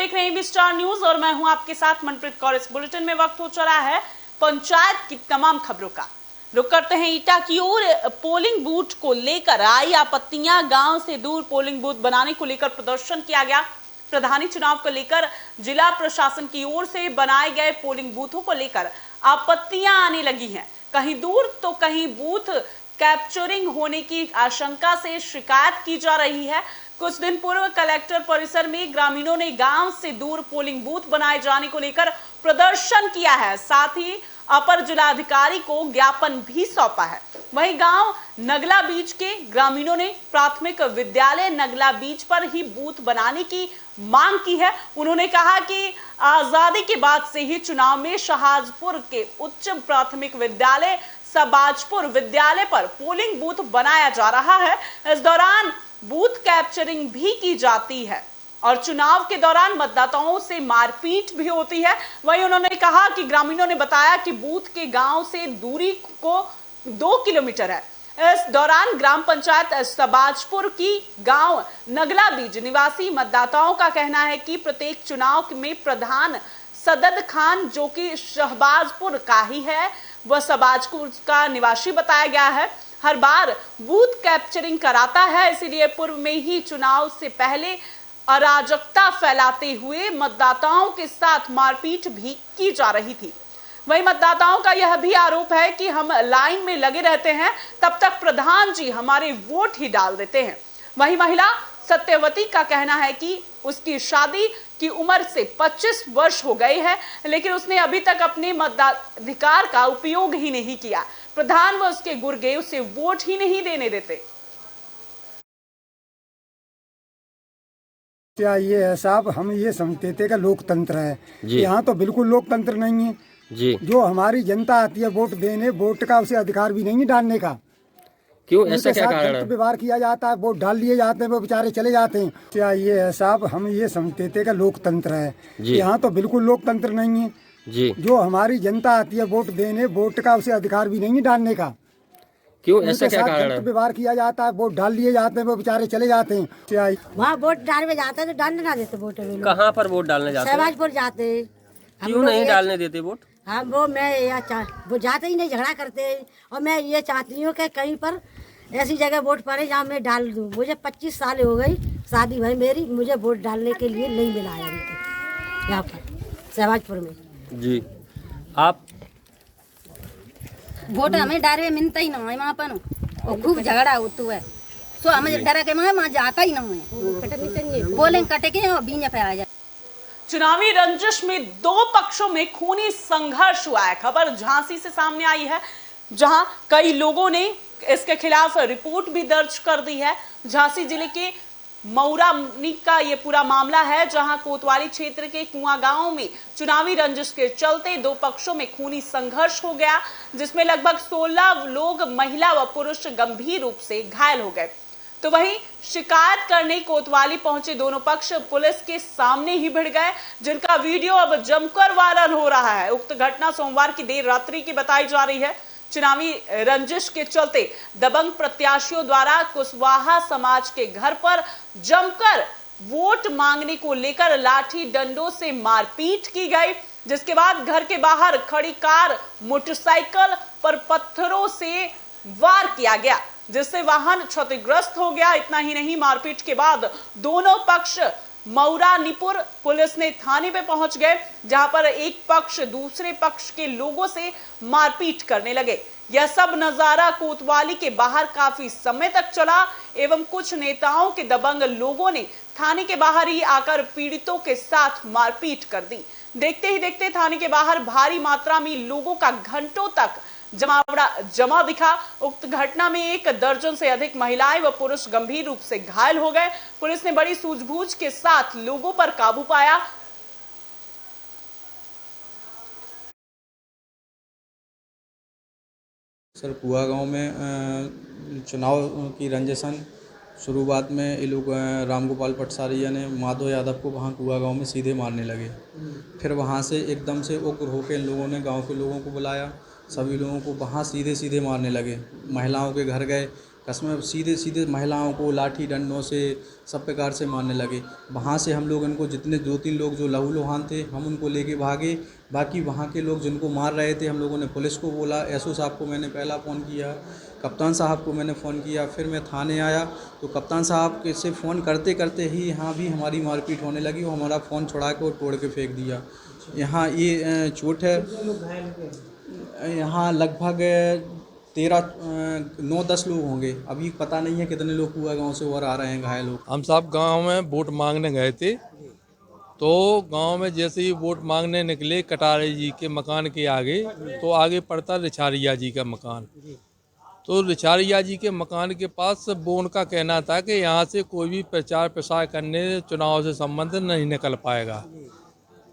देख रहे हैं बी स्टार न्यूज और मैं हूं आपके साथ मनप्रीत कौर। इस बुलेटिन में वक्त हो चला है पंचायत की तमाम खबरों का। रुक करते हैं ईटा की ओर। पोलिंग बूथ को लेकर आई आपत्तियां, गांव से दूर पोलिंग बूथ बनाने को लेकर प्रदर्शन किया गया। प्रधानी चुनाव को लेकर जिला प्रशासन की ओर से बनाए गए पोलिंग बूथों को लेकर आपत्तियां आने लगी हैं। कहीं दूर तो कहीं बूथ कैप्चरिंग होने की आशंका से शिकायत की जा रही है। कुछ दिन पूर्व कलेक्टर परिसर में ग्रामीणों ने गांव से दूर पोलिंग बूथ बनाए जाने को लेकर प्रदर्शन किया है। साथ ही अपर जिलाधिकारी को ज्ञापन भी सौंपा है। वहीं गांव नगला बीच के ग्रामीणों ने प्राथमिक विद्यालय नगला बीच पर ही बूथ बनाने की मांग की है। उन्होंने कहा कि आजादी के बाद से ही चुनाव में शाहजपुर के उच्च प्राथमिक विद्यालय सबाजपुर विद्यालय पर पोलिंग बूथ बनाया जा रहा है। इस दौरान बूथ कैप्चरिंग भी की जाती है और चुनाव के दौरान मतदाताओं से मारपीट भी होती है। वहीं उन्होंने कहा कि ग्रामीणों ने बताया कि बूथ के गांव से दूरी को 2 किलोमीटर है। इस दौरान ग्राम पंचायत सबाजपुर की गांव नगला बीज निवासी मतदाताओं का कहना है कि प्रत्येक चुनाव में प्रधान सदद खान, जो कि शहबाजपुर का ही है, वह सबाजपुर का निवासी बताया गया है, हर बार बूथ कैप्चरिंग कराता है। इसीलिए पूर्व में ही चुनाव से पहले अराजकता फैलाते हुए मतदाताओं के साथ मारपीट भी की जा रही थी। वहीं मतदाताओं का यह भी आरोप है कि हम लाइन में लगे रहते हैं, तब तक प्रधान जी हमारे वोट ही डाल देते हैं। वहीं महिला सत्यवती का कहना है कि उसकी शादी की उम्र से 25 वर्ष हो गए हैं, लेकिन उसने अभी तक अपने मताधिकार का उपयोग ही नहीं किया। प्रधान व उसके गुर्गे उसे वोट ही नहीं देने देते। क्या ये है साहब, हम ये समझते थे कि लोकतंत्र है, यहाँ तो बिल्कुल लोकतंत्र नहीं है जी। जो हमारी जनता आती है वोट देने, वोट का उसे अधिकार भी नहीं है डालने का। क्यों, ऐसा क्या कारण है? व्यवहार किया जाता है, वोट डाल लिए जाते हैं, वो बेचारे चले जाते हैं। क्या ये है साहब, हम ये समझते थे कि लोकतंत्र है, यहाँ तो बिल्कुल लोकतंत्र नहीं है जी। जो हमारी जनता आती है वोट देने, वोट का उसे अधिकार भी नहीं है डालने का। क्यों, ऐसा क्या कारण है? व्यवहार किया जाता है, वोट डाल लिए जाते हैं, वो बेचारे चले जाते हैं। वहाँ वोट डालने जाते हैं तो डालने ना देते वोट। कहाँ पर वोट डालने जाते हैं? सहबाजपुर जाते हैं। क्यों नहीं डालने देते वोट? हाँ वो जाते ही नहीं, झगड़ा करते हैं। और मैं ये चाहती हूँ कि कहीं पर ऐसी जगह वोट पड़े जहाँ मैं डाल दूँ। मुझे 25 साल हो गई शादी भाई मेरी, मुझे वोट डालने के लिए नहीं मिला है यहाँ पर सहबाजपुर में जी। आप वोट हमें डारे मिलता ही ना है वहाँ पर, और खूब झगड़ा होता है। सो हमें डर के वहाँ जाता ही ना है, बोले कटे के और बीने पे आ जाए। चुनावी रंजिश में दो पक्षों में खूनी संघर्ष हुआ है। खबर झांसी से सामने आई है, जहां कई लोगों ने इसके खिलाफ रिपोर्ट भी दर्ज कर दी है। झांसी जिले के मऊरानी का ये पूरा मामला है, जहां कोतवाली क्षेत्र के कुआं गांव में चुनावी रंजिश के चलते दो पक्षों में खूनी संघर्ष हो गया, जिसमें लगभग 16 लोग, महिला व पुरुष गंभीर रूप से घायल हो गए। तो वहीं शिकायत करने कोतवाली पहुंचे दोनों पक्ष पुलिस के सामने ही भिड़ गए, जिनका वीडियो अब जमकर वायरल हो रहा है। उक्त घटना सोमवार की देर रात्रि की बताई जा रही है। चुनावी रंजिश के चलते दबंग प्रत्याशियों द्वारा कुशवाहा समाज के घर पर जमकर वोट मांगने को लेकर लाठी डंडों से मारपीट की गई, जिसके बाद घर के बाहर खड़ी कार, मोटरसाइकिल पर पत्थरों से वार किया गया, जिससे वाहन क्षतिग्रस्त हो गया। इतना ही नहीं, मारपीट के बाद दोनों पक्ष मऊरानीपुर पुलिस ने थाने पे पहुंच गए, जहां पर एक पक्ष दूसरे पक्ष के लोगों से मारपीट करने लगे। यह सब नजारा कोतवाली के बाहर काफी समय तक चला एवं कुछ नेताओं के दबंग लोगों ने थाने के बाहर ही आकर पीड़ितों के साथ मारपीट कर दी। देखते ही देखते थाने के बाहर भारी मात्रा में लोगों का घंटों तक जमा दिखा। उक्त घटना में 1 दर्जन से अधिक महिलाएं व पुरुष गंभीर रूप से घायल हो गए। पुलिस ने बड़ी सूझबूझ के साथ लोगों पर काबू पाया। सर, कुआ गांव में चुनाव की रंजिशन शुरुआत में ये लोग रामगोपाल पटसारिया ने माधव यादव को वहाँ कुआ गांव में सीधे मारने लगे। फिर वहाँ से एकदम से उग्र होकर इन लोगों ने गांव के लोगों को बुलाया, सभी लोगों को वहाँ सीधे मारने लगे। महिलाओं के घर गए, कसमें सीधे सीधे महिलाओं को लाठी डंडों से सब प्रकार से मारने लगे। वहाँ से हम लोग इनको जितने 2-3 लोग जो लहूलुहान थे हम उनको लेके भागे। बाकी वहाँ के लोग जिनको मार रहे थे हम लोगों ने पुलिस को बोला, एसओ साहब को मैंने पहला फ़ोन किया, कप्तान साहब को मैंने फ़ोन किया, फिर मैं थाने आया तो कप्तान साहब के से फ़ोन करते करते ही यहाँ भी हमारी मारपीट होने लगी। वो हमारा फ़ोन छुड़ा के और तोड़ के फेंक दिया। यहाँ ये चोट है, यहाँ लगभग 9-10 लोग होंगे, अभी पता नहीं है कितने लोग हुआ गांव से और आ रहे हैं घायल लोग। हम सब गांव में वोट मांगने गए थे तो गांव में जैसे ही वोट मांगने निकले कटारे जी के मकान के आगे तो आगे पड़ता रिछारिया जी का मकान। तो रिछारिया जी के मकान के पास वो उनका कहना था कि यहाँ से कोई भी प्रचार प्रसार करने चुनाव से संबंधित नहीं निकल पाएगा।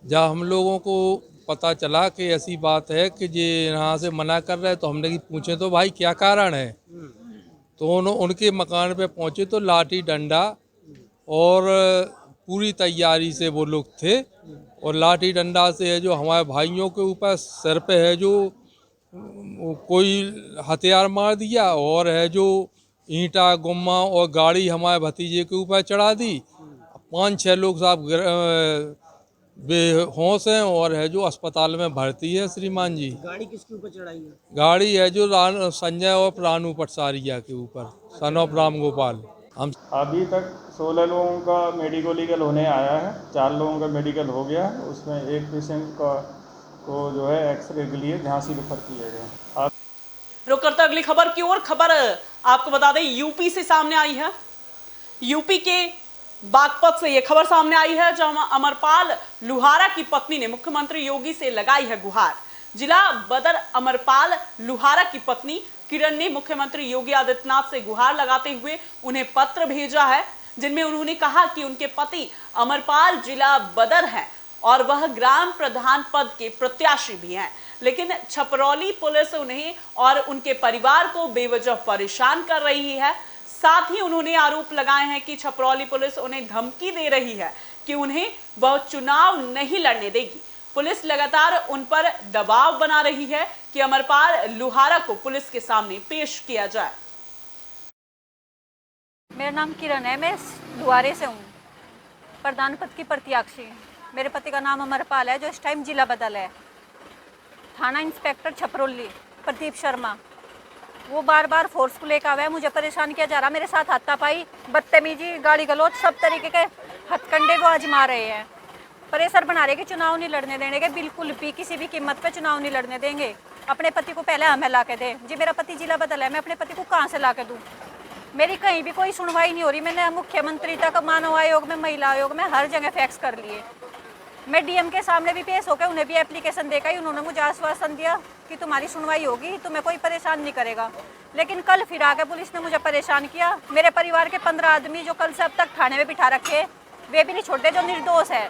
जब हम लोगों को पता चला कि ऐसी बात है कि ये यहाँ से मना कर रहे हैं तो हमने कि पूछे तो भाई क्या कारण है। तो उनके मकान पे पहुँचे तो लाठी डंडा और पूरी तैयारी से वो लोग थे और लाठी डंडा से है जो हमारे भाइयों के ऊपर सर पे है जो कोई हथियार मार दिया और है जो ईंटा गुम्मा और गाड़ी हमारे भतीजे के ऊपर चढ़ा दी। 5-6 लोग साहब बेहोश हैं और है जो अस्पताल में भर्ती है श्रीमान जी। गाड़ी किसके ऊपर चढ़ाई है? गाड़ी है जो संजय और रानू पटसारिया के ऊपर, सन ऑफ राम गोपाल। हम अभी तक 16 लोगों का मेडिकल लीगल होने आया है, 4 लोगों का मेडिकल हो गया है। उसमें एक पेशेंट को जो है एक्सरे के लिए झांसी रेफर किया गया। रुक करते अगली खबर की ओर। खबर आपको बता दें यूपी से सामने आई है। यूपी के बागपत से यह खबर सामने आई है जहां अमरपाल लुहारा की पत्नी ने मुख्यमंत्री योगी से लगाई है गुहार। जिला बदर अमरपाल लुहारा की पत्नी किरण ने मुख्यमंत्री योगी आदित्यनाथ से गुहार लगाते हुए उन्हें पत्र भेजा है, जिनमें उन्होंने कहा कि उनके पति अमरपाल जिला बदर हैं और वह ग्राम प्रधान पद के प्रत्याशी भी हैं, लेकिन छपरौली पुलिस उन्हें और उनके परिवार को बेवजह परेशान कर रही है। साथ ही उन्होंने आरोप लगाए हैं कि छपरौली पुलिस उन्हें धमकी दे रही है कि उन्हें वह चुनाव नहीं लड़ने देगी। पुलिस लगातार उन पर दबाव बना रही है कि अमरपाल लुहारा को पुलिस के सामने पेश किया जाए। मेरा नाम किरण है, मैं लुहारे से हूँ, प्रधान पद की प्रत्याशी। मेरे पति का नाम अमरपाल है जो इस टाइम जिला बदल है। थाना इंस्पेक्टर छपरौली प्रदीप शर्मा वो बार बार फोर्स को लेकर आया है, मुझे परेशान किया जा रहा। मेरे साथ हाथापाई, बदतमीजी, गाली गलौज, सब तरीके के हथकंडे वो आजमा रहे हैं। प्रेशर बना रहे कि चुनाव नहीं लड़ने देंगे, बिल्कुल भी किसी भी कीमत पे चुनाव नहीं लड़ने देंगे। अपने पति को पहले हमें ला के दें। जी मेरा पति जिला बदल है, मैं अपने पति को कहाँ से ला के दूँ? मेरी कहीं भी कोई सुनवाई नहीं हो रही। मैंने मुख्यमंत्री तक, मानव आयोग में, महिला आयोग में, हर जगह फैक्स कर लिए। मैं डीएम के सामने भी पेश होकर उन्हें भी एप्लीकेशन देकर ही उन्होंने मुझे आश्वासन दिया कि तुम्हारी सुनवाई होगी, तुम्हें कोई परेशान नहीं करेगा। लेकिन कल फिर आके पुलिस ने मुझे परेशान किया। मेरे परिवार के 15 आदमी जो कल से अब तक थाने में बिठा रखे, वे भी नहीं छोड़ते। जो निर्दोष है,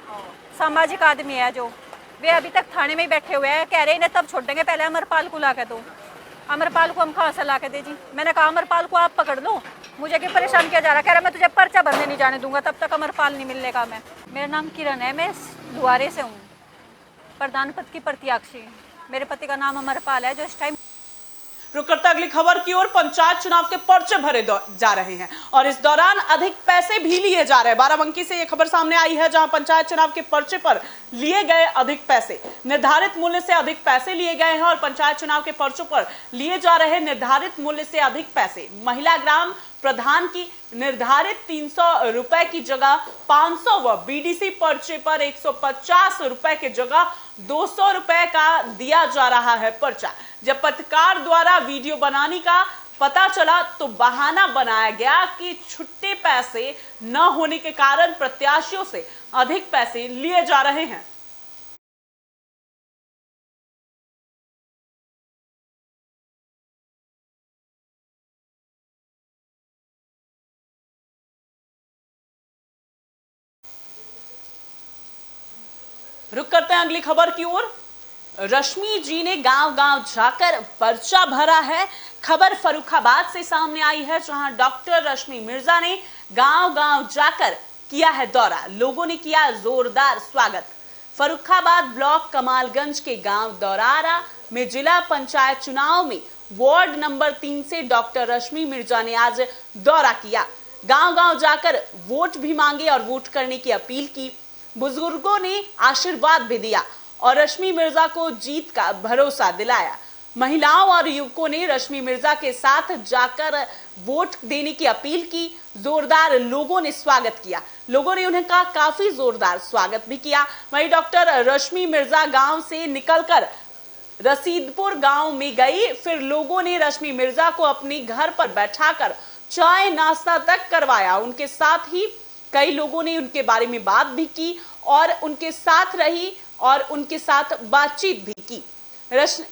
सामाजिक आदमी है जो, वे अभी तक थाने में ही बैठे हुए हैं। कह रहे इन्हें तब छोड़ देंगे, पहले अमरपाल को ला के दो। अमरपाल को हम कहाँ से ला के दे जी? मैंने कहा अमरपाल को आप पकड़ लो, मुझे क्यों परेशान किया जा रहा? कह रहा मैं तुझे पर्चा भरने नहीं जाने दूंगा तब तक अमरपाल नहीं मिलने का। मैं, मेरा नाम किरण है, मैं लुहारे से हूँ, प्रधान पद की प्रत्याशी। मेरे पति का नाम अमरपाल है जो इस टाइम। रुक करते अगली खबर की ओर। पंचायत चुनाव के पर्चे भरे जा रहे हैं और इस दौरान अधिक पैसे भी लिए जा रहे हैं। बाराबंकी से यह खबर सामने आई है जहां पंचायत चुनाव के पर्चे पर लिए गए अधिक पैसे, निर्धारित मूल्य से अधिक पैसे लिए गए हैं और पंचायत चुनाव के पर्चों पर लिए जा रहे निर्धारित मूल्य से अधिक पैसे। महिला ग्राम प्रधान की निर्धारित 300 रुपए की जगह 500 व बीडीसी पर्चे पर 150 रुपए की जगह 200 रुपए का दिया जा रहा है पर्चा। जब पत्रकार द्वारा वीडियो बनाने का पता चला तो बहाना बनाया गया कि छुट्टे पैसे न होने के कारण प्रत्याशियों से अधिक पैसे लिए जा रहे हैं। रुक करते हैं अगली खबर की ओर। रश्मि जी ने गांव-गांव जाकर पर्चा भरा है। खबर फर्रुखाबाद से सामने आई है जहां डॉक्टर रश्मि मिर्जा ने गांव-गांव जाकर किया है दौरा। लोगों ने किया जोरदार स्वागत। फर्रुखाबाद ब्लॉक कमालगंज के गांव दौरारा में जिला पंचायत चुनाव में वार्ड नंबर 3 से डॉक्टर रश्मि मिर्जा ने आज दौरा किया। गांव-गांव जाकर वोट भी मांगे और वोट करने की अपील की। बुजुर्गों ने आशीर्वाद भी दिया और रश्मि मिर्जा को जीत का भरोसा दिलाया। महिलाओं और युवकों ने रश्मि मिर्जा के साथ जाकर वोट देने की अपील की। जोरदार लोगों ने स्वागत किया। लोगों ने उन्हें काफी जोरदार स्वागत भी किया। वहीं डॉक्टर रश्मि मिर्जा गांव से निकलकर रसीदपुर गांव में गई। फिर लोगों ने रश्मि मिर्जा को अपने घर पर बैठाकर चाय नाश्ता तक करवाया। उनके साथ ही कई लोगों ने उनके बारे में बात भी की और उनके साथ रही और उनके साथ बातचीत भी की।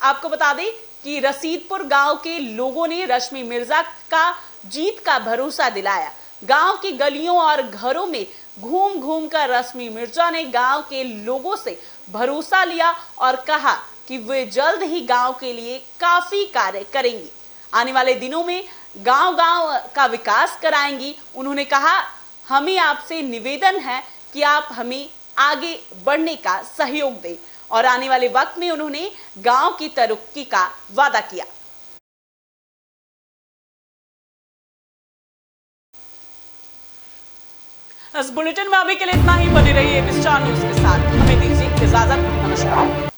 आपको बता दें कि रसीदपुर गांव के लोगों ने रश्मि मिर्जा का जीत का भरोसा दिलाया। गांव की गलियों और घरों में घूम घूम कर रश्मि मिर्जा ने गांव के लोगों से भरोसा लिया और कहा कि वे जल्द ही गांव के लिए काफी कार्य करेंगी। आने वाले दिनों में गांव-गांव का विकास कराएंगी। उन्होंने कहा, हमें आपसे निवेदन है कि आप हमें आगे बढ़ने का सहयोग दें और आने वाले वक्त में उन्होंने गांव की तरक्की का वादा किया। इस बुलेटिन में अभी के लिए इतना ही। बने रहिए स्टार न्यूज के साथ। हमें दीजिए इजाजत। नमस्कार।